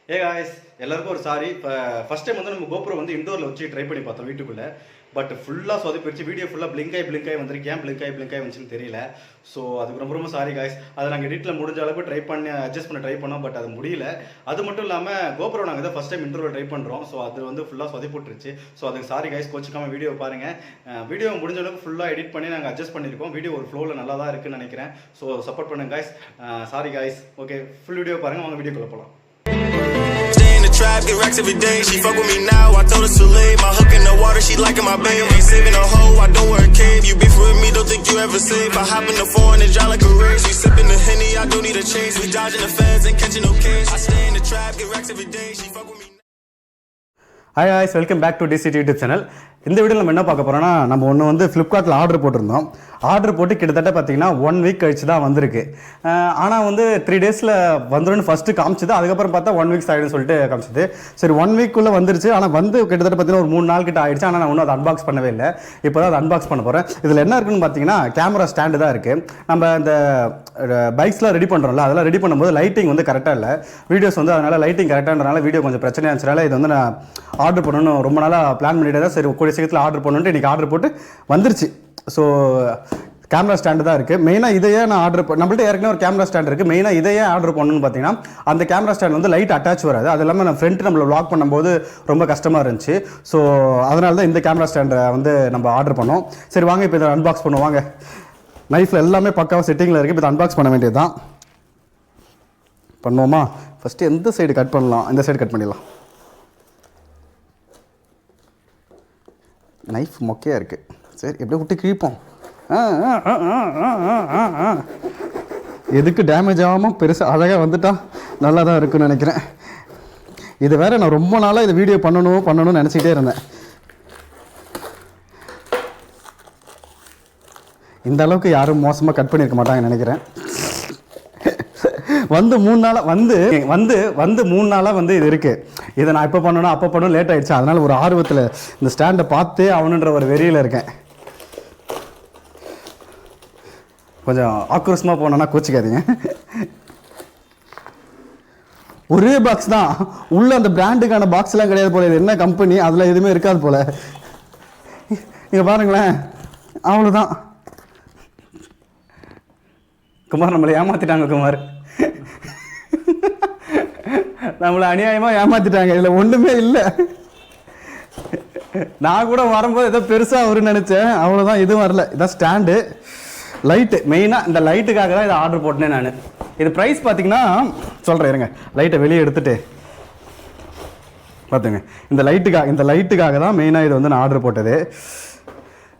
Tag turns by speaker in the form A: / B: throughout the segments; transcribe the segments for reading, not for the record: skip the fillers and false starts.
A: Hey guys, எல்லாருக்கும் ஒரு sorry. First time வந்து நம்ம GoPro வந்து இன்டோர்ல வச்சு ட்ரை பண்ணி பார்த்தோம் வீட்டுக்குள்ள. பட் ஃபுல்லா சொதப்பிடுச்சு. வீடியோ ஃபுல்லா blink ஆயி வந்திருக்கு. ஏன் blink ஆயி வந்துச்சுன்னு தெரியல. ஸோ அதுக்கு ரொம்ப சாரி guys. அதை நாங்கள் எடிட்ல முடிஞ்ச அளவுக்கு ட்ரை பண்ணி அட்ஜஸ்ட் பண்ண ட்ரை பண்ணோம். பட் அது முடியல. அது மட்டும் இல்லாமல் GoPro நாங்கள் தான் ஃபர்ஸ்ட் டைம் இன்டோர்ல ட்ரை பண்ணுறோம். ஸோ அது வந்து ஃபுல்லாக சொதப்பிட்டுருச்சு. ஸோ அதுக்கு சாரி guys, கோச்சிக்காம வீடியோ பாருங்க. வீடியோ முடிஞ்ச அளவுக்கு ஃபுல்லாக எடிட் பண்ணி நாங்கள் அட்ஜஸ்ட் பண்ணியிருக்கோம். வீடியோ ஒரு ஃப்ளோவில் நல்லா தான் இருக்குன்னு நினைக்கிறேன். ஸோ சப்போர்ட் பண்ணுங்க guys. Sorry guys. Okay, full video பாருங்க. வாங்க வீடியோக்குள்ள போகலாம்.
B: Trap, get racks every day. She fuck with me now. I told her to leave. My hook in the water, she liking my babe. Ain't saving a hoe, I don't wear a cave. You beef with me, don't think you ever safe. I hop in the foreign and drive like a race. You sipping the Henny, I don't need a chase. We dodging the feds and catching no case. I stay in the trap, get racks every day. She fuck with me.
C: Hi guys, welcome back to dctrider YouTube channel. இந்த வீடியோவில் நம்ம என்ன பார்க்க போகிறோம்னா, நம்ம ஒன்று வந்து ஃப்ளிப்கார்ட்டில் ஆர்டர் போட்டிருந்தோம். ஆர்டர் போட்டு கிட்டத்தட்ட பார்த்தீங்கன்னா 1 வீக் கழிச்சு தான் வந்திருக்கு. ஆனால் வந்து 3 டேஸில் வந்துடும் ஃபஸ்ட்டு காமிச்சிது. அதுக்கப்புறம் பார்த்தா 1 வீக்ஸ் ஆகிடுன்னு சொல்லிட்டு காமிச்சிது. சரி, 1 வீக்குள்ளே வந்துருச்சு. ஆனால் வந்து கிட்டத்தட்ட பார்த்தீங்கன்னா ஒரு 3 நாள் கிட்ட ஆகிடுச்சு. ஆனால் நான் ஒன்றும் அதை அன்பாக்ஸ் பண்ணவே இல்லை. இப்போ தான் அதை அன்பாக்ஸ் பண்ண போகிறேன். இதில் என்ன இருக்குன்னு பார்த்தீங்கன்னா, கேமரா ஸ்டாண்டு தான் இருக்குது. நம்ம இந்த பைக்ஸ்லாம் ரெடி பண்ணுறோம்ல, அதெல்லாம் ரெடி பண்ணும்போது லைட்டிங் வந்து கரெக்டாக இல்லை. வீடியோஸ் வந்து அதனால் லைட்டிங் கரெக்டாகிறதுனால வீடியோ கொஞ்சம் பிரச்சனையாக இருந்துச்சுனால இது வந்து நான் ஆர்டர் பண்ணணும் ரொம்ப நாளாக பிளான் பண்ணிட்டு தான். சரி, சீக்கிரத்தில் ஆர்டர் பண்ணுன்ட்டு இன்றைக்கி ஆர்டர் போட்டு வந்துருச்சு. ஸோ கேமரா ஸ்டாண்டு தான் இருக்குது. மெயினாக இதையே நான் ஆர்டர் நம்மள்ட்ட ஏற்கனவே ஒரு கேமரா ஸ்டாண்ட் இருக்குது. மெயினாக இதையே ஆர்டர் பண்ணணும்னு பார்த்தீங்கன்னா, அந்த கேமரா ஸ்டாண்ட் வந்து லைட் அட்டாச் வராது. அது இல்லாமல் நான் ஃப்ரண்ட் நம்மளை வ்ளாக் பண்ணும்போது ரொம்ப கஷ்டமாக இருந்துச்சு. ஸோ அதனால தான் இந்த கேமரா ஸ்டாண்டை வந்து நம்ம ஆர்டர் பண்ணோம். சரி வாங்க, இப்போ இதை அன்பாக்ஸ் பண்ணுவோம். வாங்க, நைஃப்பில் எல்லாமே பக்காவாக செட்டிங்கில் இருக்குது. இப்போ இதை அன்பாக்ஸ் பண்ண வேண்டியது தான். பண்ணுவோமா? ஃபஸ்ட்டு எந்த சைடு கட் பண்ணலாம்? இந்த சைடு கட் பண்ணிடலாம். நைஃப் மொக்கையாக இருக்குது. சரி, எப்படியே விட்டு கிழிப்போம். எதுக்கு டேமேஜ் ஆகாமல் பெருசாக அழகாக வந்துட்டா நல்லா தான் இருக்குன்னு நினைக்கிறேன். இது வேறு நான் ரொம்ப நாளாக இதை வீடியோ பண்ணணும்னு நினச்சிக்கிட்டே இருந்தேன். இந்த அளவுக்கு யாரும் மோசமாக கட் பண்ணியிருக்க மாட்டாங்கன்னு நினைக்கிறேன். வந்து 3 நாளாக வந்து இது இருக்குது. இதை நான் இப்போ பண்ணணும் அப்போ பண்ணணும் லேட் ஆகிடுச்சு. அதனால் ஒரு ஆர்வத்தில் இந்த ஸ்டாண்டை பார்த்தே அவனுன்ற ஒரு வெறியில் இருக்கேன். கொஞ்சம் ஆக்ரோஷமாக போனோன்னா கோச்சிக்காதீங்க. ஒரே பாக்ஸ் தான் உள்ள, அந்த பிராண்டுக்கான பாக்ஸ்லாம் கிடையாது போல. இது என்ன கம்பெனி அதெல்லாம் எதுவுமே இருக்காது போல. நீங்கள் பாருங்களேன், அவ்வளோதான். குமார் நம்மளை ஏமாற்றிட்டாங்க. குமார் நம்மளை அநியாயமாக ஏமாற்றிட்டாங்க. இதில் ஒன்றுமே இல்லை. நான் கூட வரும்போது ஏதோ பெருசாக வரும்னு நினச்சேன். அவ்வளோதான், இதுவும் வரல. இதான் ஸ்டாண்டு. லைட்டு மெயினாக இந்த லைட்டுக்காக தான் இதை ஆர்டர் போட்டேன் நான். இது ப்ரைஸ் பார்த்தீங்கன்னா சொல்கிறேன் இருங்க. லைட்டை வெளியே எடுத்துகிட்டு பார்த்துங்க. இந்த லைட்டுக்காக தான் மெயினாக இது வந்து நான் ஆர்டர் போட்டது.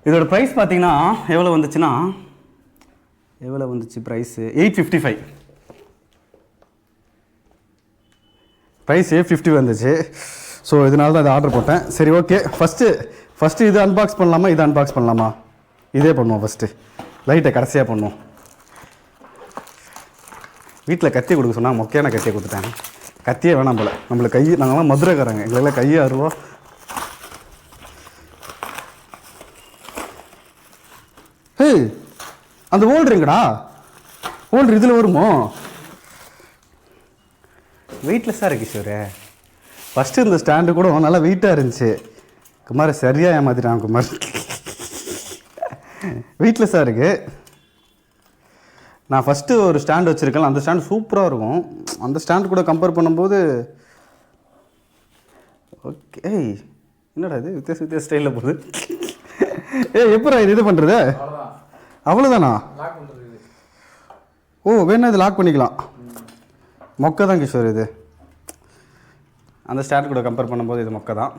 C: இதோட ப்ரைஸ் பார்த்தீங்கன்னா எவ்வளோ வந்துச்சு ப்ரைஸு? 855. ப்ரைஸ் 850 வந்துச்சு. ஸோ இதனால தான் இதை ஆர்டர் போட்டேன். சரி ஓகே, ஃபஸ்ட்டு இது அன்பாக்ஸ் பண்ணலாமா இது அன்பாக்ஸ் பண்ணலாமா? இதே பண்ணுவோம். ஃபஸ்ட்டு லைட்டை கடைசியாக பண்ணுவோம். வீட்டில் கத்தி கொடுக்க சொன்னால் மொக்கையான கத்தியை கொடுத்துட்டாங்க. கத்தியே வேணாம் போல். நம்மளுக்கு நாங்கள்லாம் மதுரைக்காரங்க, எங்களெல்லாம் கையை 6 ரூபா. ஹே, அந்த ஹோல்டருங்கடா. ஹோல்டர் இதில் வருமோ? வெயிட்லெஸ்ஸாக இருக்கு சார். ஃபஸ்ட்டு இந்த ஸ்டாண்டு கூட நல்லா வெயிட்டாக இருந்துச்சு. குமார் சரியாக ஏமாத்திட்டான். குமார் வெயிட்லெஸ்ஸாக இருக்குது. நான் ஃபஸ்ட்டு ஒரு ஸ்டாண்டு வச்சுருக்கேன். அந்த ஸ்டாண்டு சூப்பராக இருக்கும். அந்த ஸ்டாண்டு கூட கம்பேர் பண்ணும்போது ஓகே. என்னடா இது வித்தியாச ஸ்டைலில் போகுது? எப்படா இது பண்ணுறது? அவ்வளோதானா? ஓ, வேணா இது லாக் பண்ணிக்கலாம். மொக்கை தான் கிஷோர் இது. அந்த ஸ்டாண்ட் கூட கம்பேர் பண்ணும்போது இது மொக்கை தான்.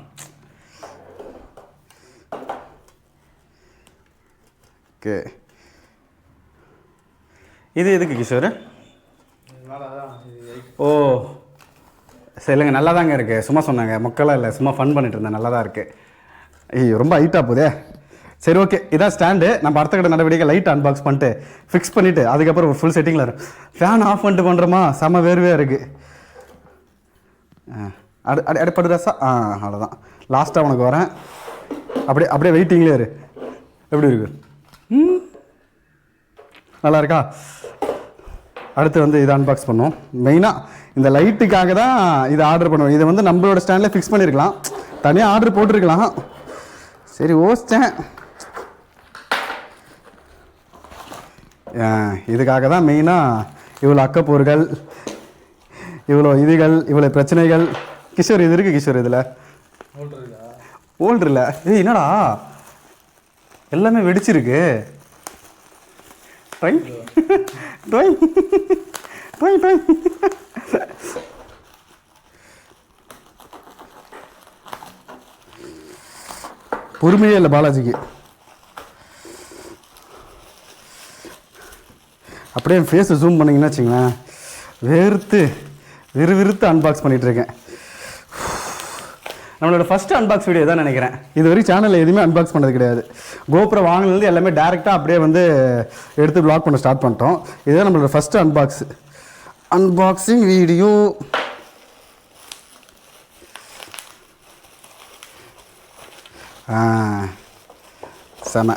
C: ஓகே, இது எதுக்கு கிஷோர்? ஓ சரி, இல்லைங்க, நல்லா தாங்க இருக்குது. சும்மா சொன்னாங்க, மொக்கெல்லாம் இல்லை, சும்மா ஃபன் பண்ணிட்டு இருந்தேன். நல்லா தான் இருக்குது. ஐயோ, ரொம்ப ஹைட்டாக போதே. சரி ஓகே, இதான் ஸ்டாண்டு. நம்ம அடுத்த கடை நடவடிக்கை லைட் அன்பாக்ஸ் பண்ணிட்டு ஃபிக்ஸ் பண்ணிவிட்டு அதுக்கப்புறம் ஒரு ஃபுல் செட்டிங்கில் இருக்கும். ஃபேன் ஆஃப் பண்ணிட்டு பண்ணுறோமா? செம்ம வேர்வையாக இருக்குது. அடிப்படுதாசா? அவ்வளோதான். லாஸ்ட்டாக உனக்கு வரேன். அப்படியே வெயிட்டிங்லேயே இரு. எப்படி இருக்கு? நல்லா இருக்கா? அடுத்து வந்து இதை அன்பாக்ஸ் பண்ணுவோம். மெயினாக இந்த லைட்டுக்காக தான் இது ஆர்டர் பண்ணுவேன். இதை வந்து நம்மளோட ஸ்டாண்டில் ஃபிக்ஸ் பண்ணியிருக்கலாம், தனியாக ஆர்டர் போட்டிருக்கலாம். சரி யோசித்தேன், இதுக்காக தான் மெயினாக இவ்வளோ அக்கப்போர்கள், இவ்வளோ இதுகள், இவ்வளோ பிரச்சனைகள். கிஷோர் இது இருக்குது கிஷோர், இதில் ஓல்டர் இல்லை. என்னடா எல்லாமே வெடிச்சிருக்கு. ட்ரை ட்ரை ட்ரை ட்ரை பொறுமையே இல்லை பாலாஜிக்கு. அப்படியே என் ஃபேஸை ஜூம் பண்ணிங்கன்னா வச்சுங்களேன், விறுவிறுத்து அன்பாக்ஸ் பண்ணிகிட்ருக்கேன். நம்மளோட ஃபஸ்ட்டு அன்பாக்ஸ் வீடியோ தான் நினைக்கிறேன். இது வரைக்கும் சேனலில் எதுவுமே அன்பாக்ஸ் பண்ணது கிடையாது. கோப்ரோ வாங்கினது எல்லாமே டேரெக்டாக அப்படியே வந்து எடுத்து வ்ளாக் பண்ண ஸ்டார்ட் பண்ணிட்டோம். இதுதான் நம்மளோட ஃபஸ்ட்டு அன்பாக்சிங் வீடியோ. செம.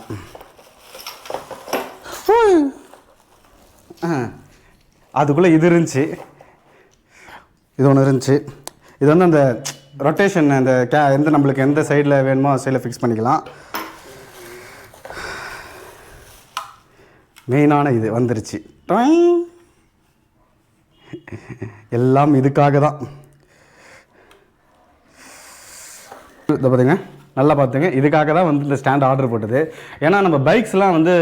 C: அதுக்குள்ளே இது இருந்துச்சு, இது ஒன்று இருந்துச்சு. இது வந்து அந்த ரொட்டேஷன், அந்த எந்த நம்மளுக்கு எந்த சைடில் வேணுமோ சைடில் ஃபிக்ஸ் பண்ணிக்கலாம். மெயினான இது வந்துருச்சு. எல்லாம் இதுக்காக தான். இதை பார்த்துங்க, நல்லா பார்த்துங்க, இதுக்காக தான் வந்து இந்த ஸ்டாண்ட் ஆர்டர் போட்டது. ஏன்னா நம்ம பைக்ஸ்லாம் வந்து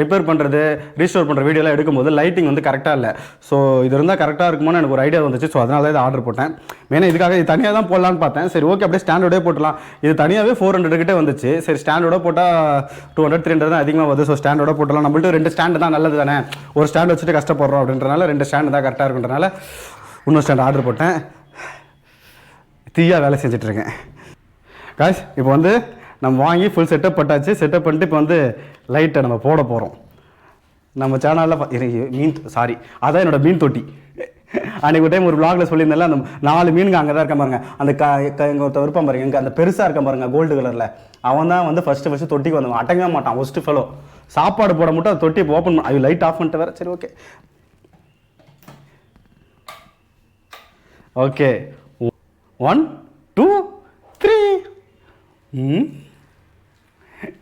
C: ரிப்பேர் பண்ணுறது, ரீஸ்டோர் பண்ணுற வீடியோலாம் எடுக்கும்போது லைட்டிங் வந்து கரெக்டாக இல்லை. ஸோ இது இருந்தால் கரெக்டாக இருக்குமோன்னு எனக்கு ஒரு ஐடியா வந்துச்சு. ஸோ அதனால தான் இதை ஆர்டர் போட்டேன். மெயினாக இதுக்காக இது தனியாக தான் போடலான்னு பார்த்தேன். சரி ஓகே, அப்படியே ஸ்டாண்டோடே போட்டலாம். இது தனியாகவே 400 கிட்டே வந்துச்சு. சரி ஸ்டாண்டோட போட்டால் 200 300 தான் அதிகமாக வருது. ஸோ ஸ்டாண்டோட போட்டலாம். நம்மள்ட்ட 2 ஸ்டாண்டு தான் நல்லது தானே, ஒரு ஸ்டாண்ட் வச்சுட்டு கஷ்டப்படுறோம் அப்படின்றனால 2 ஸ்டாண்டு தான் கரெக்டாக இருக்குன்றனால இன்னொரு ஸ்டாண்ட் ஆர்டர் போட்டேன். தீயாக வேலை செஞ்சிட்ருக்கேன் காய்ஸ். இப்போ வந்து நம்ம வாங்கி ஃபுல் செட்டப் பட்டாச்சு. செட்டப் பண்ணிட்டு இப்போ வந்து லைட்டை நம்ம போட போகிறோம். நம்ம சேனலில் அதான் என்னோடய மீன் தொட்டி. அன்றைக்கி ஒரு டைம் ஒரு vlogல சொல்லியிருந்தால, அந்த 4 மீனுங்க அங்கே தான் இருக்க பாருங்க. அந்த எங்கள் ஒருத்தர் இருப்பான் பாருங்க, எங்கே அந்த பெருசாக இருக்க பாருங்க கோல்டு கலரில், அவன் தான் வந்து ஃபஸ்ட்டு தொட்டிக்கு வந்தவன். அட்டங்க மாட்டான், ஒஸ்ட்டு ஃபெலோ. சாப்பாடு போட மட்டும் அந்த தொட்டி ஓப்பன் பண்ண, அது லைட் ஆஃப் பண்ணிட்டு வேறு. சரி ஓகே ஓகே 1 2 3.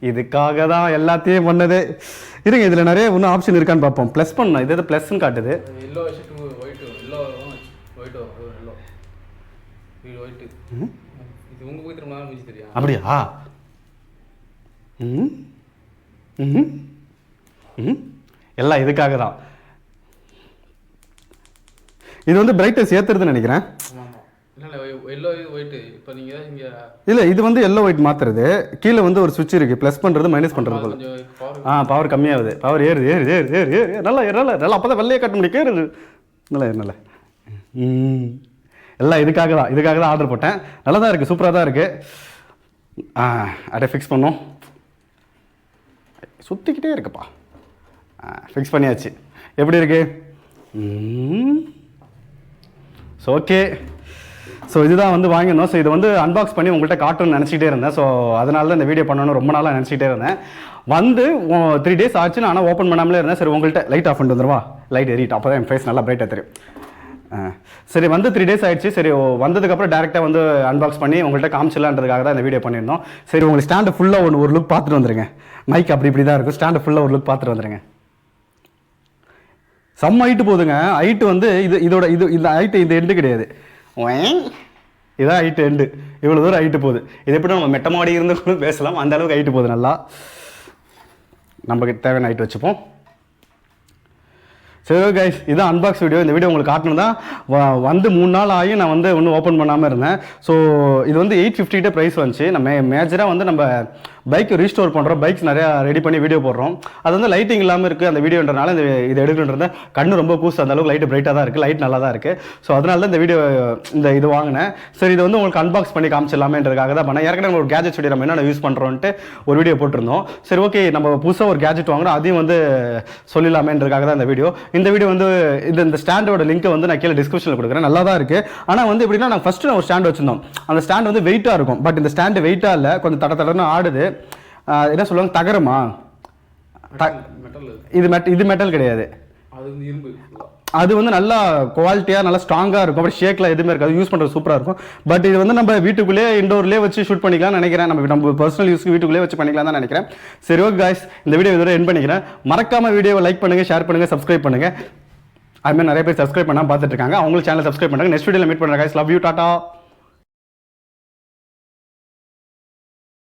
C: இதுக்காக தான் எல்லாத்தையும் பண்ணது. இருங்க, இதில் நிறைய இன்னும் ஆப்ஷன் இருக்கான்னு பார்ப்போம். ப்ளஸ் பண்ணணும், இது ப்ளஸ்ன்னு காட்டுது. அப்படியா? எல்லாம் இதுக்காக தான். இது வந்து பிரைட்னஸ் ஏற்றுறதுன்னு நினைக்கிறேன். இல்லை, இது வந்து எல்லோ ஒயிட் மாற்றுறது. கீழே வந்து ஒரு சுவிட்ச் இருக்குது, ப்ளஸ் பண்ணுறது மைனஸ் பண்ணுறது. பவர் கம்மியாகுது, பவர் ஏறுது ஏறுது ஏறுது ஏறு ஏறு நல்லா நல்லா நல்லா. அப்போ தான் வெள்ளையே கட்ட முடியும், ஏறுது நல்லா நல்லா. எல்லாம் இதுக்காக தான் ஆர்டர் போட்டேன். நல்லா தான் இருக்குது, சூப்பராக தான் இருக்குது. அப்படியே ஃபிக்ஸ் பண்ணோம். சுற்றிக்கிட்டே இருக்குப்பா. ஃபிக்ஸ் பண்ணியாச்சு. எப்படி இருக்குது? So okay. ஸோ இதுதான் வந்து வாங்கினோம். ஸோ இதை வந்து அன்பாக்ஸ் பண்ணி உங்கள்கிட்ட காட்டணும்னு நினச்சிக்கிட்டே இருந்தேன். ஸோ அதனால தான் இந்த வீடியோ பண்ணணும்னு ரொம்ப நாளாக நினச்சிக்கிட்டே இருந்தேன். வந்து 3 days ஆச்சு, நான் ஆனால் ஓப்பன் பண்ணாமலே இருந்தேன். சரி உங்கள்கிட்ட லைட் ஆஃப் பண்ணிட்டு வந்துடுவா, லைட் எரிட்டு, அப்போ தான் என் ஃபேஸ் நல்லா பிரைட்டாக தெரியும். சரி வந்து 3 days ஆயிடுச்சு. சரி வந்ததுக்கப்புறம் டேரெக்டாக வந்து அன்பாக்ஸ் பண்ணி உங்கள்கிட்ட காமிச்சிடலான்றதுக்காக தான் இந்த வீடியோ பண்ணியிருந்தோம். சரி உங்களுக்கு ஸ்டாண்டு ஃபுல்லாக ஒரு லுக் பார்த்துட்டு வந்துருங்க. மைக் இப்படி தான் இருக்கும், ஸ்டாண்டு ஃபுல்லாக ஒரு லுக் பார்த்துட்டு வந்துருங்க. செம்ம ஹைட்டு போகுதுங்க. ஹைட்டு வந்து இந்த ஹைட்டு இந்த எண்டு கிடையாது, இதான் ஹைட்டு எண்டு. இவ்வளோ தூரம் ஹைட்டு போகுது. இது எப்படி நம்ம மெட்ட மாடி இருந்து கூட பேசலாம், அந்த அளவுக்கு ஹைட்டு போகுது. நல்லா நமக்கு தேவையான ஹைட் வச்சுப்போம். சரி கைஸ், இதுதான் அன்பாக்ஸ் வீடியோ. இந்த வீடியோ உங்களுக்கு காட்டணும் தான். வந்து 3 நாள் ஆகி நான் வந்து ஒன்றும் ஓப்பன் பண்ணாமல் இருந்தேன். ஸோ இது வந்து 850 கிட்ட ப்ரைஸ் வந்துச்சு. நம்ம மேஜராக வந்து நம்ம பைக் ரீஸ்டோர் பண்ணுறோம், பைக்ஸ் நிறையா ரெடி பண்ணி வீடியோ போடுறோம். அது வந்து லைட்டிங் இல்லாமல் இருக்குது அந்த வீடியோன்றனால இது எடுக்கணுன்றத கண்ணு ரொம்ப கூசு, அந்த அளவுக்கு லைட்டு பிரைட்டாக தான் இருக்குது, லைட் நல்லா தான் இருக்குது. ஸோ அதனால தான் இந்த வீடியோ இது வாங்கினேன். சரி இது வந்து உங்களுக்கு அன்பாக்ஸ் பண்ணி காமிச்சிடலாமேன்றதுக்காக தான் பண்ணேன். ஏற்கனவே ஒரு கேஜெட் வீடியோ நம்ம என்னென்ன யூஸ் பண்ணுறோன்ட்டு ஒரு வீடியோ போட்டிருந்தோம். சரி ஓகே, நம்ம புதுசாக ஒரு கேஜெட் வாங்கினோம், அதையும் வந்து சொல்லிடலாமேன்றதுக்காக தான் இந்த வீடியோ. இந்த வீடியோ வந்து இந்த ஸ்டாண்டோட லிங்க்கை வந்து நான் கீழே டிஸ்கிரிப்ஷனில் கொடுக்குறேன். நல்லா தான் இருக்குது. ஆனால் வந்து எப்படின்னா, நான் ஃபஸ்ட்டு ஒரு ஸ்டாண்ட் வச்சுருந்தோம். அந்த ஸ்டாண்ட் வந்து வெயிட்டாக இருக்கும். பட் இந்த ஸ்டாண்டு வெயிட்டாக இல்லை, கொஞ்சம் தடன்னு ஆடுது. என்ன சொல்லுவாங்க, தகரமா? இது மெட்டல் கிடையாது, அது வந்து நல்லா குவாலிட்டியாக நல்லா ஸ்ட்ராங்காக இருக்கும். அப்படி ஷேக்கில் எதுவுமே இருக்காது, யூஸ் பண்ணுறது சூப்பராக இருக்கும். பட் இது வந்து நம்ம வீட்டுக்குள்ளேயே இண்டோர்லேயே வச்சு ஷூட் பண்ணிக்கலாம்னு நினைக்கிறேன். நம்ம பர்சனல் யூஸ்க்கு வீட்டுக்குள்ளே வச்சு பண்ணிக்கலாம் தான் நினைக்கிறேன். சரி ஓகே காய்ஸ், இந்த வீடியோ இதோட எண்ட் பண்ணிக்கிறேன். மறக்காம வீடியோவை லைக் பண்ணுங்கள், ஷேர் பண்ணுங்கள், சப்ஸ்கிரைப் பண்ணுங்கள். அதுமாதிரி நிறைய பேர் சப்ஸ்கிரைப் பண்ணாமல் பார்த்துட்டு இருக்காங்க, அவங்களும் சேனல் சப்ஸ்கிரைப் பண்ணுங்கள். நெக்ஸ்ட் வீடியோவில் மீட் பண்ணுறேன் காய்ஸ். Love you, tata.